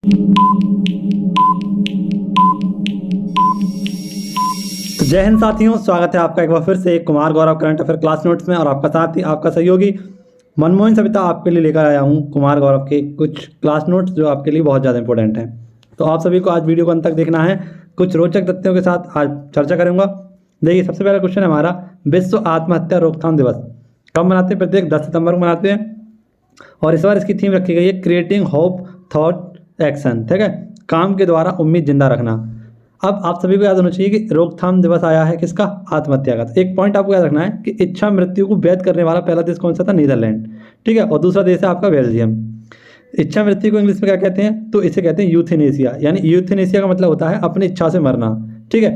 तो जय हिंद साथियों, स्वागत है आपका एक बार फिर से Kumar Gaurav current affair class notes में। और आपका साथी आपका सहयोगी मनमोहन सविता आपके लिए लेकर आया हूँ कुमार गौरव के कुछ क्लास नोट्स जो आपके लिए बहुत ज़्यादा इंपॉर्टेंट हैं। तो आप सभी को आज वीडियो को अंत तक देखना है। कुछ रोचक तथ्यों के साथ आज चर्चा करूँगा। देखिए, सबसे पहला क्वेश्चन है हमारा, विश्व आत्महत्या रोकथाम दिवस कब मनाते हैं? प्रत्येक 10 सितंबर को मनाते हैं। और इस बार इसकी थीम रखी गई है क्रिएटिंग होप थॉट एक्शन। ठीक है, काम के द्वारा उम्मीद जिंदा रखना। अब आप सभी को याद होना चाहिए कि रोकथाम दिवस आया है किसका? आत्महत्या का। तो एक पॉइंट आपको याद रखना है कि इच्छा मृत्यु को वैध करने वाला पहला देश कौन सा था? नीदरलैंड। ठीक है, और दूसरा देश है आपका बेल्जियम। इच्छा मृत्यु को इंग्लिश में क्या कहते हैं? तो इसे कहते हैं यूथेनेसिया। यानी यूथेनेसिया का मतलब होता है अपनी इच्छा से मरना। ठीक है,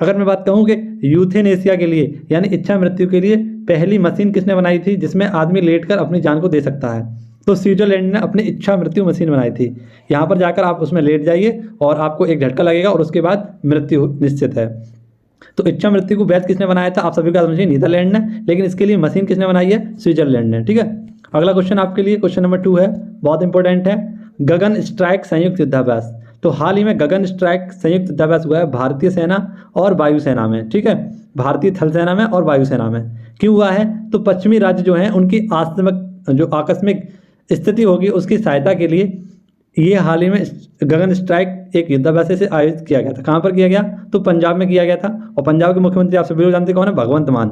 अगर मैं बात कहूँ कि यूथेनेसिया के लिए यानी इच्छा मृत्यु के लिए पहली मशीन किसने बनाई थी जिसमें आदमी लेटकर अपनी जान को दे सकता है? तो स्विट्जरलैंड ने अपनी इच्छा मृत्यु मशीन बनाई थी। यहाँ पर जाकर आप उसमें लेट जाइए और आपको एक झटका लगेगा और उसके बाद मृत्यु निश्चित है। तो इच्छा मृत्यु को वैध किसने बनाया था? आप सभी का समझिए, नीदरलैंड ने। लेकिन इसके लिए मशीन किसने बनाई है? स्विट्जरलैंड ने। ठीक है, अगला क्वेश्चन आपके लिए क्वेश्चन नंबर 2 है, बहुत इंपॉर्टेंट है। गगन स्ट्राइक संयुक्त युद्धाभ्यास। तो हाल ही में गगन स्ट्राइक संयुक्त युद्धाभ्यास हुआ है भारतीय सेना और वायुसेना में। ठीक है, भारतीय थल सेना में और वायुसेना में। क्यों हुआ है? तो पश्चिमी राज्य जो हैं उनकी आकस्मिक स्थिति होगी उसकी सहायता के लिए ये हाल ही में गगन स्ट्राइक एक युद्धाभ्यास से आयोजित किया गया था। कहाँ पर किया गया? तो पंजाब में किया गया था। और पंजाब के मुख्यमंत्री आप सभी लोग जानते कौन है? भगवंत मान।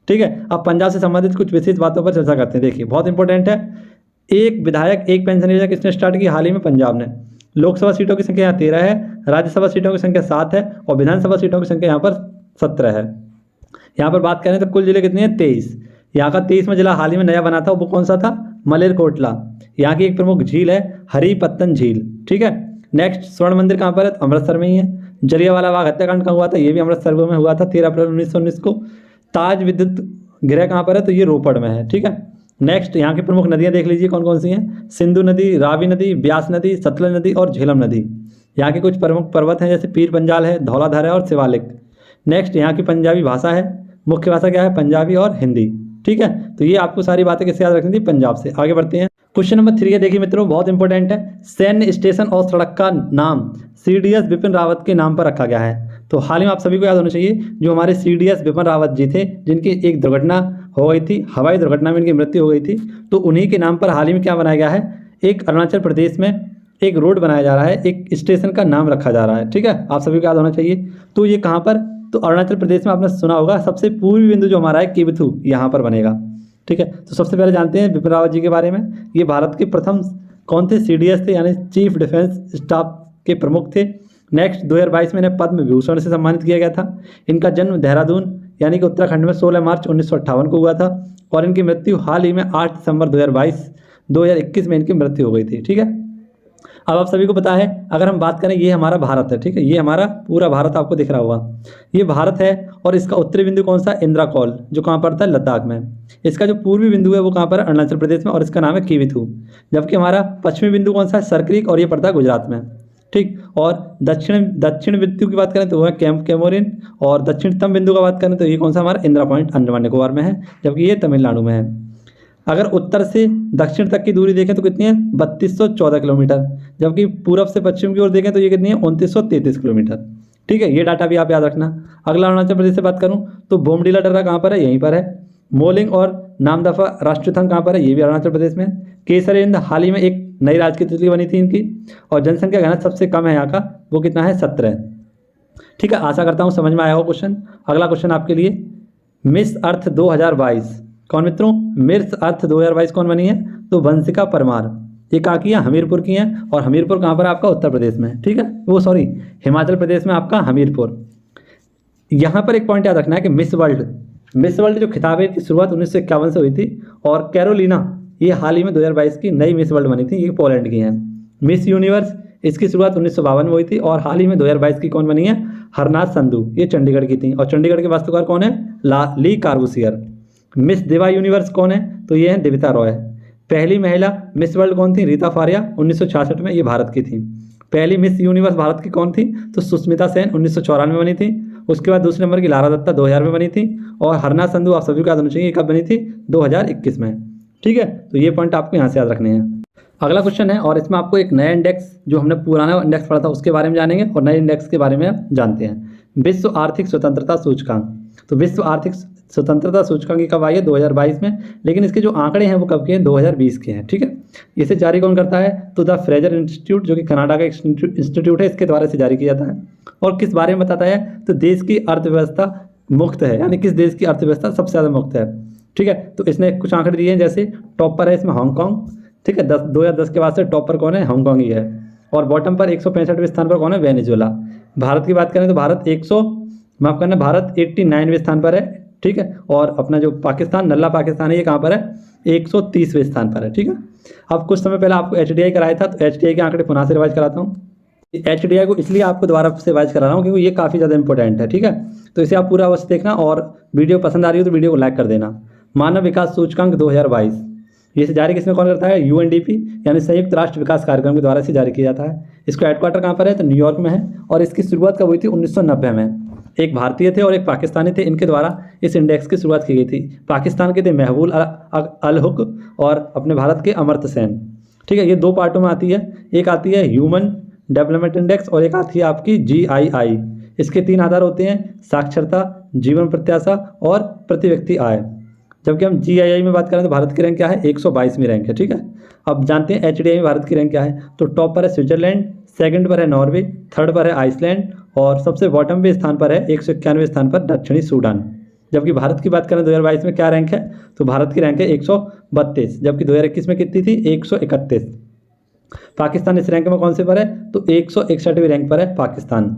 ठीक है, अब पंजाब से संबंधित कुछ विशेष बातों पर चर्चा करते हैं। देखिए, बहुत इंपॉर्टेंट है। एक विधायक एक पेंशन योजना किसने स्टार्ट की? हाल ही में पंजाब ने। लोकसभा सीटों की संख्या यहाँ 13 है, राज्यसभा सीटों की संख्या 7 है और विधानसभा सीटों की संख्या यहाँ पर 17 है। यहाँ पर बात करें तो कुल जिले कितने हैं? 23। यहाँ का 23वां जिला हाल ही में नया बना था, वो कौन सा था? मलेरकोटला। यहाँ की एक प्रमुख झील है हरिपत्तन झील। ठीक है, नेक्स्ट स्वर्ण मंदिर कहाँ पर है? तो अमृतसर में ही है। जलियांवाला बाग हत्याकांड कहाँ हुआ था? ये भी अमृतसर में हुआ था 13 अप्रैल 1919 को। ताज विद्युत गृह कहाँ पर है? तो ये रोपड़ में है। ठीक है, नेक्स्ट यहाँ की प्रमुख नदियाँ देख लीजिए कौन कौन सी हैं। सिंधु नदी, रावी नदी, ब्यास नदी, सतलज नदी और झेलम नदी। यहाँ के कुछ प्रमुख पर्वत हैं जैसे पीर पंजाल है, धौलाधार है और शिवालिक। नेक्स्ट यहाँ की पंजाबी भाषा है, मुख्य भाषा क्या है? पंजाबी और हिंदी। ठीक है, तो ये आपको सारी बातें किससे याद रखनी थी? पंजाब से। आगे बढ़ते हैं, क्वेश्चन नंबर 3 है। देखिए मित्रों, बहुत इंपॉर्टेंट है। सैन्य स्टेशन और सड़क का नाम CDS बिपिन रावत के नाम पर रखा गया है। तो हाल ही में आप सभी को याद होना चाहिए, जो हमारे CDS बिपिन रावत जी थे जिनकी एक दुर्घटना हो गई थी, हवाई दुर्घटना में इनकी मृत्यु हो गई थी, तो उन्हीं के नाम पर हाल ही में क्या बनाया गया है? एक अरुणाचल प्रदेश में एक रोड बनाया जा रहा है, एक स्टेशन का नाम रखा जा रहा है। ठीक है, आप सभी को याद होना चाहिए। तो ये कहाँ पर? तो अरुणाचल प्रदेश में। आपने सुना होगा सबसे पूर्वी बिंदु जो हमारा है किबिथु, यहाँ पर बनेगा। ठीक है, तो सबसे पहले जानते हैं बिपिन रावत जी के बारे में। ये भारत के प्रथम कौन थे? CDS थे, यानी चीफ डिफेंस स्टाफ के प्रमुख थे। नेक्स्ट 2022 में इन्हें पद्म विभूषण से सम्मानित किया गया था। इनका जन्म देहरादून यानी कि उत्तराखंड में 16 मार्च 1958 को हुआ था और इनकी मृत्यु हाल ही में 8 दिसंबर 2021 में इनकी मृत्यु हो गई थी। ठीक है, अब आप सभी को पता है, अगर हम बात करें, ये हमारा भारत है। ठीक है, ये हमारा पूरा भारत आपको दिख रहा होगा, ये भारत है। और इसका उत्तरी बिंदु कौन सा? इंदिरा कौल, जो कहाँ पड़ता है? लद्दाख में। इसका जो पूर्वी बिंदु है वो कहाँ पर है? अरुणाचल प्रदेश में, और इसका नाम है किबिथु। जबकि हमारा पश्चिमी बिंदु कौन सा है? सरक्रीक, और ये पड़ता है गुजरात में। ठीक, और दक्षिण बिंदु की बात करें तो वो है कैमोरिन, और दक्षिणतम बिंदु का बात करें तो ये कौन सा? हमारा इंदिरा पॉइंट अंडमान निकोबार में है, जबकि ये तमिलनाडु में है। अगर उत्तर से दक्षिण तक की दूरी देखें तो कितनी है? 3214 किलोमीटर। जबकि पूर्व से पश्चिम की ओर देखें तो ये कितनी है? 2933 किलोमीटर। ठीक है, ये डाटा भी आप याद रखना। अगला अरुणाचल प्रदेश से बात करूं तो बोमडीला दर्रा कहाँ पर है? यहीं पर है। मोलिंग और नामदफा राष्ट्रीय उद्यान कहाँ पर है? ये भी अरुणाचल प्रदेश में। केसरिंद हाल ही में एक नई राजकीय तितली बनी थी इनकी, और जनसंख्या घनत्व सबसे कम है यहाँ का, वो कितना है? 17। ठीक है, आशा करता हूँ समझ में आया हो क्वेश्चन। अगला क्वेश्चन आपके लिए, मिस अर्थ 2022 कौन मित्रों? मिस अर्थ 2022 कौन बनी है? तो वंशिका परमार। ये कहाँ की है? हमीरपुर की हैं, और हमीरपुर कहाँ पर है? आपका उत्तर प्रदेश में। ठीक है, वो सॉरी हिमाचल प्रदेश में आपका हमीरपुर। यहाँ पर एक पॉइंट याद रखना है कि मिस वर्ल्ड जो खिताब है की शुरुआत 1951 से हुई थी, और कैरोलिना ये हाल ही में 2022 की नई मिस वर्ल्ड बनी थी, ये पोलैंड की हैं। मिस यूनिवर्स इसकी शुरुआत 1952 में हुई थी, और हाल ही में 2022 की कौन बनी है? हरनाथ संधू, ये चंडीगढ़ की थी, और चंडीगढ़ के वास्तुकार कौन है? ली कार्बूसियर। मिस दिवा यूनिवर्स कौन है? तो ये है देविता रॉय। पहली महिला मिस वर्ल्ड कौन थी? रीता फारिया, 1966 में, ये भारत की थी। पहली मिस यूनिवर्स भारत की कौन थी? तो सुष्मिता सेन 1994 में बनी थी। उसके बाद दूसरे नंबर की लारा दत्ता 2000 में बनी थी, और हरनाथ संधू आप सभी को याद होना चाहिए कब बनी थी? 2021 में। ठीक है, तो ये पॉइंट आपको यहाँ से याद रखने हैं। अगला क्वेश्चन है और इसमें आपको एक नया इंडेक्स, जो हमने पुराना इंडेक्स पढ़ा था उसके बारे में जानेंगे और नए इंडेक्स के बारे में जानते हैं। विश्व आर्थिक स्वतंत्रता सूचकांक। तो विश्व आर्थिक स्वतंत्रता सूचकांक कब आई है? 2022 में, लेकिन इसके जो आंकड़े हैं वो कब के हैं? 2020 के हैं। ठीक है, इसे जारी कौन करता है? तो द फ्रेजर इंस्टीट्यूट, जो कि कनाडा का इंस्टीट्यूट है, इसके द्वारा से जारी किया जाता है। और किस बारे में बताता है? तो देश की अर्थव्यवस्था मुक्त है, यानी किस देश की अर्थव्यवस्था सबसे ज़्यादा मुक्त है। ठीक है, तो इसने कुछ आंकड़े दिए हैं, जैसे टॉप पर है इसमें हांगकांग। ठीक है, 2010 के बाद से टॉप पर कौन है? हांगकांग ही है। और बॉटम पर 165वें स्थान पर कौन है? वेनेजुएला। भारत की बात करें तो भारत 89वें स्थान पर है। ठीक है, और अपना जो पाकिस्तान, नल्ला पाकिस्तान है, ये कहाँ पर है? 130वें स्थान पर है। ठीक है, अब कुछ समय पहले आपको HDI कराया था, तो HDI के आंकड़े पुनः से रिवाइज कराता हूँ। HDI को इसलिए आपको दोबारा से रिवाइज करा रहा हूँ क्योंकि ये काफ़ी ज़्यादा इंपॉर्टेंट है। ठीक है, तो इसे आप पूरा अवश्य देखना और वीडियो पसंद आ रही हो तो वीडियो को लाइक कर देना। मानव विकास सूचकांक 2022, ये से जारी किसमें कौन करता है? UNDP, यानी संयुक्त राष्ट्र विकास कार्यक्रम के द्वारा से जारी किया जाता है। इसका हेडक्वार्टर कहाँ पर है? तो न्यूयॉर्क में है। और इसकी शुरुआत कब हुई थी? 1990 में। एक भारतीय थे और एक पाकिस्तानी थे, इनके द्वारा इस इंडेक्स की शुरुआत की गई थी। पाकिस्तान के थे महबूल अल हुक और अपने भारत के अमर्त्य सेन। ठीक है, ये दो पार्टों में आती है, एक आती है ह्यूमन डेवलपमेंट इंडेक्स और एक आती है आपकी GII। इसके 3 आधार होते हैं: साक्षरता, जीवन प्रत्याशा और प्रति व्यक्ति आय। जबकि हम GII में बात करें तो भारत की रैंक क्या है? 122वीं रैंक है। ठीक है, अब जानते हैं HDI में भारत की रैंक क्या है। तो टॉप पर है स्विट्जरलैंड, सेकंड पर है नॉर्वे, थर्ड पर है आइसलैंड और सबसे बॉटम पे स्थान पर है 191वें स्थान पर दक्षिणी सूडान। जबकि भारत की बात करें 2022 में क्या रैंक है? तो भारत की रैंक है 132, जबकि 2021 में कितनी थी? 131। पाकिस्तान इस रैंक में कौन से पर है? तो 161वीं रैंक पर है पाकिस्तान।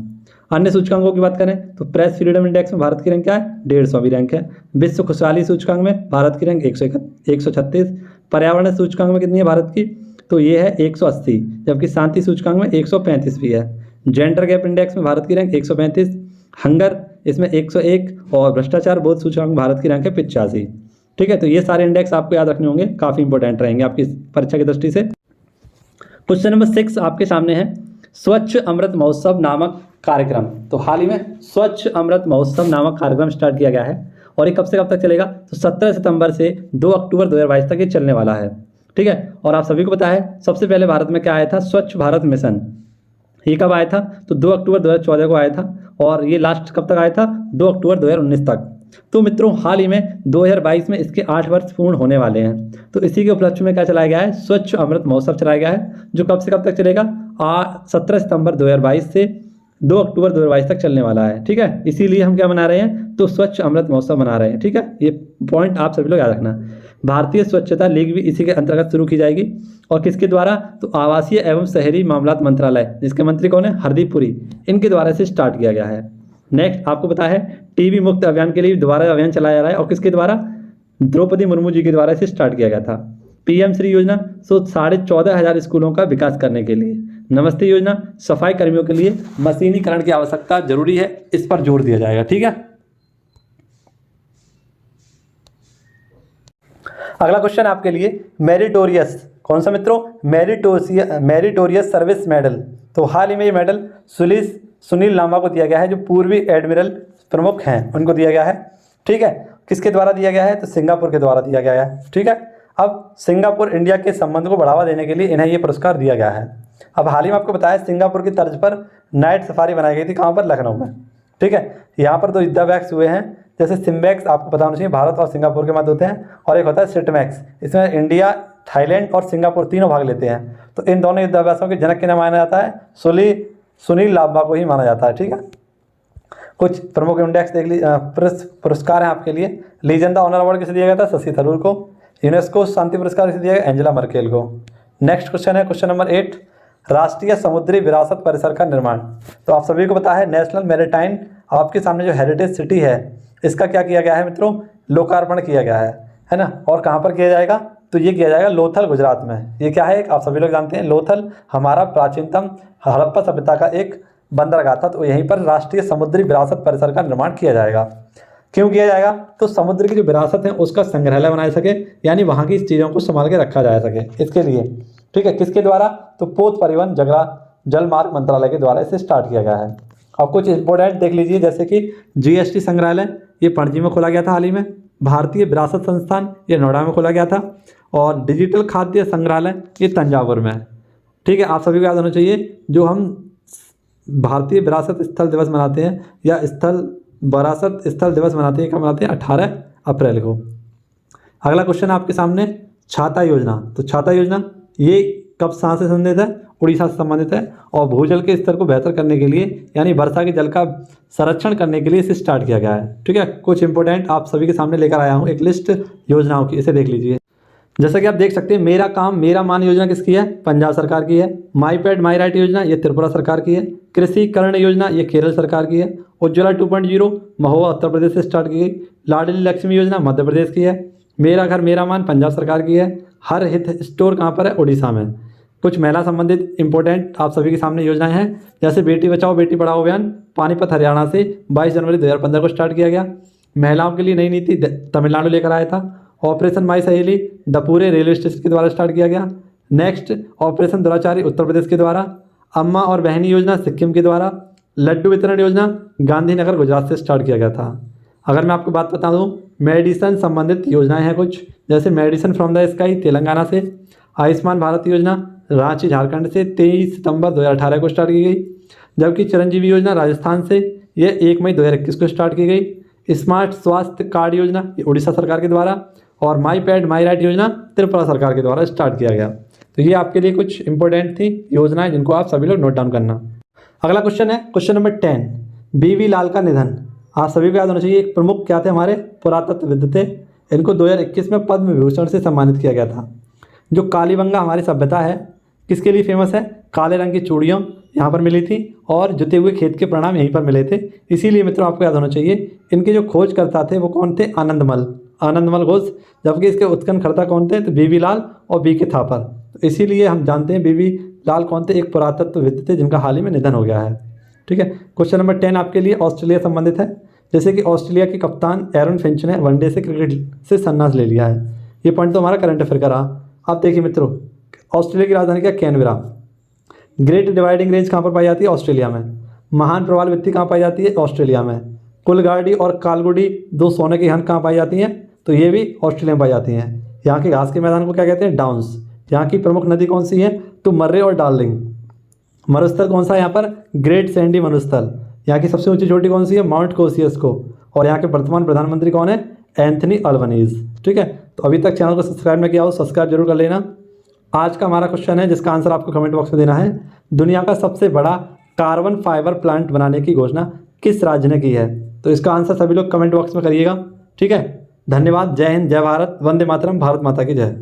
अन्य सूचकांकों की बात करें तो प्रेस फ्रीडम इंडेक्स में भारत की रैंक क्या है? 150वीं रैंक है। विश्व खुशहाली सूचकांक में भारत की रैंक 136। पर्यावरण सूचकांक में कितनी है भारत की? तो ये है 180, जबकि शांति सूचकांक में 135वीं है। जेंडर गैप इंडेक्स में भारत की रैंक 135, हंगर इसमें 101 और भ्रष्टाचार बोध सूचकांक भारत की रैंक है 85। ठीक है, तो ये सारे इंडेक्स आपको याद रखने होंगे, काफ़ी इंपॉर्टेंट रहेंगे आपकी परीक्षा की दृष्टि से। क्वेश्चन नंबर 6 आपके सामने है, स्वच्छ अमृत महोत्सव नामक कार्यक्रम। तो हाल ही में स्वच्छ अमृत महोत्सव नामक कार्यक्रम स्टार्ट किया गया है और ये कब से कब तक चलेगा? तो 17 सितंबर से 2 अक्टूबर 2022 तक ये चलने वाला है। ठीक है, और आप सभी को पता है सबसे पहले भारत में क्या आया था? स्वच्छ भारत मिशन। ये कब आया था? तो 2 अक्टूबर 2014 को आया था और ये लास्ट कब तक आया था? 2 अक्टूबर 2019 तक। तो मित्रों हाल ही में 2022 में इसके 8 वर्ष पूर्ण होने वाले हैं। तो इसी के उपलक्ष्य में क्या चलाया गया है? स्वच्छ अमृत महोत्सव चलाया गया है, जो कब से कब तक चलेगा? 17 सितंबर 2022 से 2 अक्टूबर 2022 तक चलने वाला है। ठीक है, इसीलिए हम क्या मना रहे हैं? तो स्वच्छ अमृत महोत्सव मना रहे हैं। ठीक है, ये पॉइंट आप सभी लोग याद रखना। भारतीय स्वच्छता लीग भी इसी के अंतर्गत शुरू की जाएगी और किसके द्वारा? तो आवासीय एवं शहरी मामलात मंत्रालय, जिसके मंत्री कौन है? हरदीप पुरी, इनके द्वारा से स्टार्ट किया गया है। नेक्स्ट आपको पता है टीबी मुक्त अभियान के लिए दोबारा अभियान चलाया जा रहा है और किसके द्वारा? द्रौपदी मुर्मू जी के द्वारा से स्टार्ट किया गया था। PM श्री योजना 14,500 स्कूलों का विकास करने के लिए। नमस्ते योजना सफाई कर्मियों के लिए मशीनीकरण की आवश्यकता जरूरी है, इस पर जोर दिया जाएगा। ठीक है, अगला क्वेश्चन आपके लिए मेरिटोरियस, कौन सा मित्रों? Meritorious service medal. तो हाल ही में ये मेडल सुनील लांबा को दिया गया है, जो पूर्वी एडमिरल प्रमुख हैं उनको दिया गया है। ठीक है, किसके द्वारा दिया गया है? तो सिंगापुर के द्वारा दिया गया है। ठीक है, अब सिंगापुर इंडिया के संबंध को बढ़ावा देने के लिए इन्हें ये पुरस्कार दिया गया है। अब हाल ही में आपको बताया सिंगापुर की तर्ज पर नाइट सफारी बनाई गई थी, कहाँ पर? लखनऊ में। ठीक है, यहाँ पर 2 युद्धावैक्स हुए हैं, जैसे सिम्बैक्स आपको पता होना चाहिए भारत और सिंगापुर के मध्य होते हैं, और एक होता है सिटमैक्स, इसमें इंडिया, थाईलैंड और सिंगापुर तीनों भाग लेते हैं। तो इन दोनों युद्धाभ्यासों के जनक किन्हें माना जाता है? सुनील लांबा को ही माना जाता है। ठीक है, कुछ प्रमुख इंडेक्स देख लीजिए, पुरस्कार हैं आपके लिए। लीजन द ऑनर अवार्ड किसे दिया गया था? शशि थरूर को। यूनेस्को शांति पुरस्कार किसे दिया गया? एंजेला मर्केल को। नेक्स्ट क्वेश्चन है क्वेश्चन नंबर 8, राष्ट्रीय समुद्री विरासत परिसर का निर्माण। तो आप सभी को पता है नेशनल मैरीटाइम, आपके सामने जो हेरिटेज सिटी है, इसका क्या किया गया है मित्रों? लोकार्पण किया गया है ना। और कहाँ पर किया जाएगा? तो ये किया जाएगा लोथल, गुजरात में। ये क्या है? आप सभी लोग जानते हैं लोथल हमारा प्राचीनतम हड़प्पा सभ्यता का एक बंदरगाह था। तो यहीं पर राष्ट्रीय समुद्री विरासत परिसर का निर्माण किया जाएगा। क्यों किया जाएगा? तो समुद्र की जो विरासत है उसका संग्रहालय बनाया सके, यानी वहाँ की चीज़ों को संभाल के रखा जा सके, इसके लिए। ठीक है, किसके द्वारा? तो पोत परिवहन जल मार्ग मंत्रालय के द्वारा इसे स्टार्ट किया गया है। अब कुछ इंपॉर्टेंट देख लीजिए, जैसे कि GST संग्रहालय, ये पणजी में खोला गया था हाल ही में। भारतीय विरासत संस्थान, ये नोएडा में खोला गया था। और डिजिटल खाद्य संग्रहालय ये तंजावुर में है। ठीक है, आप सभी को याद होना चाहिए जो हम भारतीय विरासत स्थल दिवस मनाते हैं या विरासत स्थल दिवस मनाते हैं, कब मनाते हैं? 18 अप्रैल को। अगला क्वेश्चन आपके सामने, छाता योजना। तो छाता योजना ये कब कहाँ से संबंधित है? उड़ीसा से संबंधित है और भूजल के स्तर को बेहतर करने के लिए यानी वर्षा के जल का संरक्षण करने के लिए इसे स्टार्ट किया गया है। ठीक है, कुछ इंपॉर्टेंट आप सभी के सामने लेकर आया हूँ एक लिस्ट योजनाओं की, इसे देख लीजिए। जैसा कि आप देख सकते हैं, मेरा काम मेरा मान योजना किसकी है? पंजाब सरकार की है। माई पैड माई राइट योजना ये त्रिपुरा सरकार की है। कृषि कर्ण योजना ये केरल सरकार की है। उज्ज्वला 2.0 महुआ उत्तर प्रदेश से स्टार्ट की गई। लाडली लक्ष्मी योजना मध्य प्रदेश की है। मेरा घर मेरा मान पंजाब सरकार की है। हर हित स्टोर कहाँ पर है? उड़ीसा में। कुछ महिला संबंधित इंपॉर्टेंट आप सभी के सामने योजनाएं हैं, जैसे बेटी बचाओ बेटी पढ़ाओ अभियान पानीपत हरियाणा से 22 जनवरी 2015 को स्टार्ट किया गया। महिलाओं के लिए नई नीति तमिलनाडु लेकर आया था। ऑपरेशन माई सहेली दपूरे रेलवे स्टेशन के द्वारा स्टार्ट किया गया। नेक्स्ट, ऑपरेशन दुराचारी उत्तर प्रदेश के द्वारा। अम्मा और बहनी योजना सिक्किम के द्वारा। लड्डू वितरण योजना गांधीनगर गुजरात से स्टार्ट किया गया था। अगर मैं आपको बात बता दूं, मेडिसन संबंधित योजनाएं हैं कुछ, जैसे medicine from the sky Telangana से। आयुष्मान भारत योजना रांची झारखंड से 23 सितंबर 2018 को स्टार्ट की गई। जबकि चिरंजीवी योजना राजस्थान से यह 1 मई 2021 को स्टार्ट की गई। स्मार्ट स्वास्थ्य कार्ड योजना ये उड़ीसा सरकार के द्वारा और माई पैड माई राइट योजना त्रिपुरा सरकार के द्वारा स्टार्ट किया गया। तो ये आपके लिए कुछ इंपॉर्टेंट थी योजनाएं जिनको आप सभी लोग नोट डाउन करना। अगला क्वेश्चन है क्वेश्चन नंबर 10, बीवी लाल का निधन। आप सभी को याद होना चाहिए एक प्रमुख क्या थे? हमारे पुरातत्वविद थे। इनको 2021 में पद्म विभूषण से सम्मानित किया गया था। जो कालीबंगा हमारी सभ्यता है किसके लिए फेमस है? काले रंग की चूड़ियों यहाँ पर मिली थी और जुते हुए खेत के परिणाम यहीं पर मिले थे। इसीलिए मित्रों आपको याद होना चाहिए इनके जो खोजकर्ता थे वो कौन थे? आनंदमल घोष। जबकि इसके उत्खननकर्ता कौन थे? तो बीवी लाल और बी के थापर। तो इसीलिए हम जानते हैं बीवी लाल कौन थे? एक पुरातत्वविद थे जिनका हाल ही में निधन हो गया है। ठीक है, क्वेश्चन नंबर 10 आपके लिए ऑस्ट्रेलिया संबंधित है। जैसे कि ऑस्ट्रेलिया के कप्तान एरन फिंच ने वनडे से क्रिकेट से संन्यास ले लिया है। ये पॉइंट तो हमारा करंट अफेयर का रहा। अब देखिए मित्रों, ऑस्ट्रेलिया की राजधानी क्या? कैनबरा। ग्रेट डिवाइडिंग रेंज कहाँ पर पाई जाती है? ऑस्ट्रेलिया में। महान प्रवाल भित्ति कहाँ पाई जाती है? ऑस्ट्रेलिया में। कुलगाड़ी और कालगुडी दो सोने की हन कहाँ पाई जाती हैं? तो ये भी ऑस्ट्रेलिया में पाई जाती हैं। यहाँ के घास के मैदान को क्या कहते हैं? डाउन्स। यहाँ की प्रमुख नदी कौन सी है? तो मर्रे और डार्लिंग। मरुस्थल कौन सा है यहाँ पर? ग्रेट सैंडी मरुस्थल। यहाँ की सबसे ऊंची चोटी कौन सी है? माउंट कोसियस्को। और यहाँ के वर्तमान प्रधानमंत्री कौन है? Anthony Albanese. ठीक है, तो अभी तक चैनल को सब्सक्राइब नहीं किया हो सब्सक्राइब जरूर कर लेना। आज का हमारा क्वेश्चन है जिसका आंसर आपको कमेंट बॉक्स में देना है। दुनिया का सबसे बड़ा कार्बन फाइबर प्लांट बनाने की घोषणा किस राज्य ने की है? तो इसका आंसर सभी लोग कमेंट बॉक्स में करिएगा। ठीक है, धन्यवाद। जय हिंद, जय भारत, वंदे मातरम, भारत माता की जय।